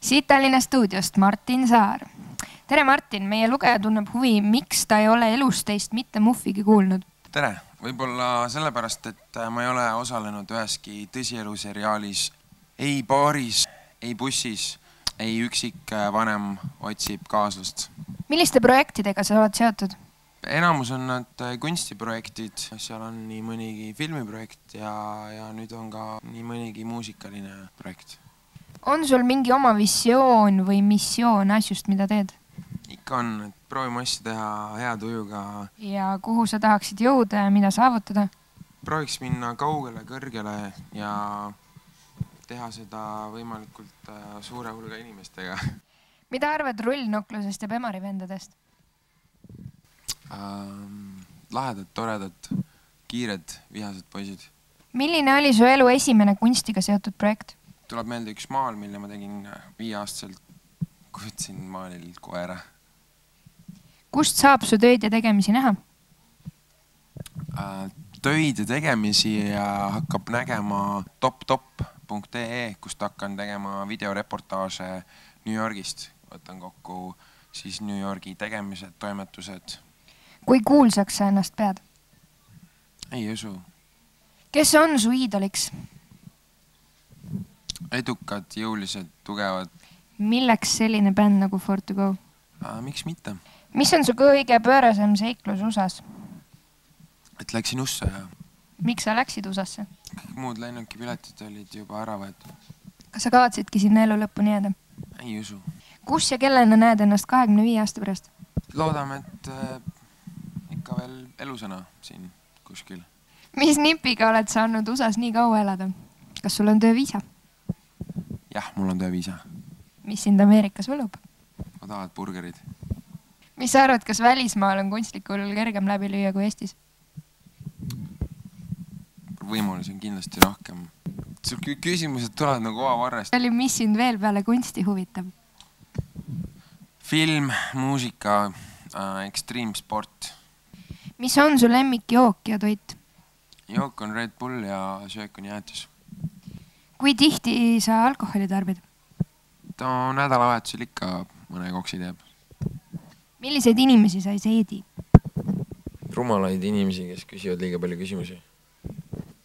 Siit Tallinna stuudiost Martin Saar. Tere Martin, meie lugeja tunneb huvi, miks ta ei ole elus teist mitte muffigi kuulnud. Tere, võib-olla sellepärast, et ma ei ole osalenud üheski tõsieluseriaalis, ei baaris, ei bussis, ei üksik vanem otsib kaaslast. Milliste projektidega sa oled seotud? Enamus on nad kunstiprojektid, seal on nii mõnigi filmiprojekt ja nüüd on ka nii mõnigi muusikaline projekt. On sul mingi oma visioon või missioon asjust, mida teed? Ikka on, et proovime asju teha hea tujuga. Ja kuhu sa tahaksid jõuda ja mida saavutada? Prooviks minna kaugele, kõrgele ja teha seda võimalikult suure hulga inimestega. Mida arvad rullnuklusest ja Bemari vendadest? Lahedad, toredad, kiired, vihased poisid. Milline oli su elu esimene kunstiga seotud projekt? Tuleb meelde üks maal, mille ma tegin 5-aastaselt, kujutasin maalil koera. Kust saab su töid ja tegemisi näha? Töid ja tegemisi hakkab nägema top.ee, kust hakkan tegema videoreportaaže New Yorgist. Võtan kokku siis New Yorgi tegemised, toimetused. Kui kuulsaks sa ennast pead? Ei usu. Kes on su iidoliks? Edukad, jõulised, tugevad. Milleks selline bänd nagu For2Go? Miks mitte? Mis on su kõige pöörasem seiklus USAs? Et läksin USA ja... Miks sa läksid USAsse? Kõik muud lennukipiletid olid juba ära võetud. Kas sa kavatsidki sinna elu lõpuni jääda? Ei usu. Kus ja kellena näed ennast 25 aasta pärast? Loodame, et ikka veel elusõna siin kuskil. Mis nipiga oled saanud USAs nii kaua elada? Kas sul on tööviisa? Jah, mul on tööviisa. Mis sind Ameerikas võlub? Odavad burgerid. Mis sa arvad, kas välismaal on kunstlikul kergem läbi lüüa kui Eestis? Võimalusi on kindlasti rohkem. Sul küsimused tulevad nagu oavarrest. Mis sind veel peale kunsti huvitab? Film, muusika, ekstreemsport. Mis on su lemmikjook ja toit? Jook on Red Bull ja söök on jäätus. Kui tihti sa alkoholi tarbid? Ta nädalavahetusel ikka mõne koksi teeb. Milliseid inimesi sa ei seedi? Rumalaid inimesi, kes küsivad liiga palju küsimusi.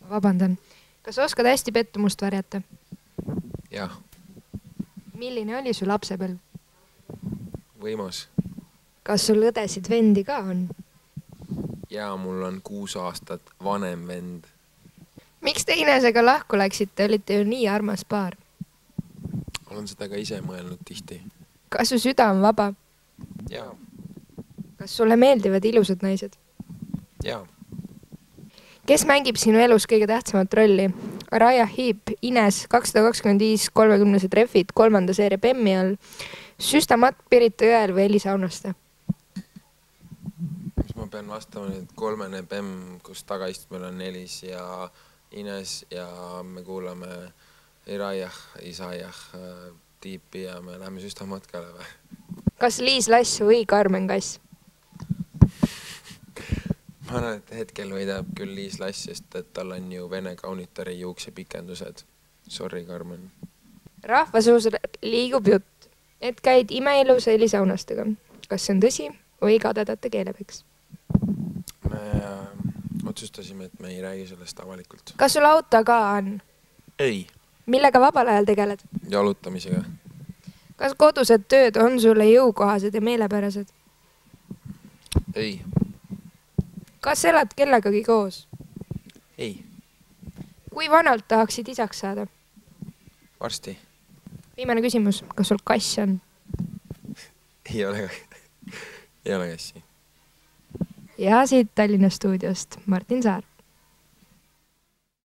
Vabandan. Kas oskad hästi pettumust varjata? Jah. Milline oli su lapsepõlv? Võimas. Kas sul õdesid vendi ka on? Ja mul on 6 aastat vanem vend. Miks te Inesega lahku läksite? Olite ju nii armas paar. Olen seda ka ise mõelnud tihti. Kas su süda on vaba? Jaa. Kas sulle meeldivad ilusad naised? Jaa. Kes mängib sinu elus kõige tähtsamat rolli? Raya Heap, Ines, 225 30 treffid, 3. seeria Bemmi all, Süstamat, Pirita Jõel või Elisa Aunaste? Mis ma pean vastama nüüd 3. Bemm, kus tagaistmel on Elis ja Ines ja me kuulame Iraiah, Isaiah, Tiipi ja me läheme Süstamatkale või? Kas Liis Lass või Karmen Kass? Ma arvan, et hetkel võidab küll Liis Lass, sest et tal on ju vene kaunitari juuksepikendused. Sorry, Karmen. Rahvasuus liigub jutt, et käid imeilus Elisa Aunastega. Kas see on tõsi või kadedate keelepeks? Me otsustasime, et me ei räägi sellest avalikult. Kas sul auto ka on? Ei. Millega vabal ajal tegeled? Jalutamisega. Kas kodused tööd on sulle jõukohased ja meelepärased? Ei. Kas elad kellegagi koos? Ei. Kui vanalt tahaksid isaks saada? Varsti. Viimane küsimus, kas sul kass on? Ei ole kassi. Ja siit Tallinna stuudiost Martin Saar.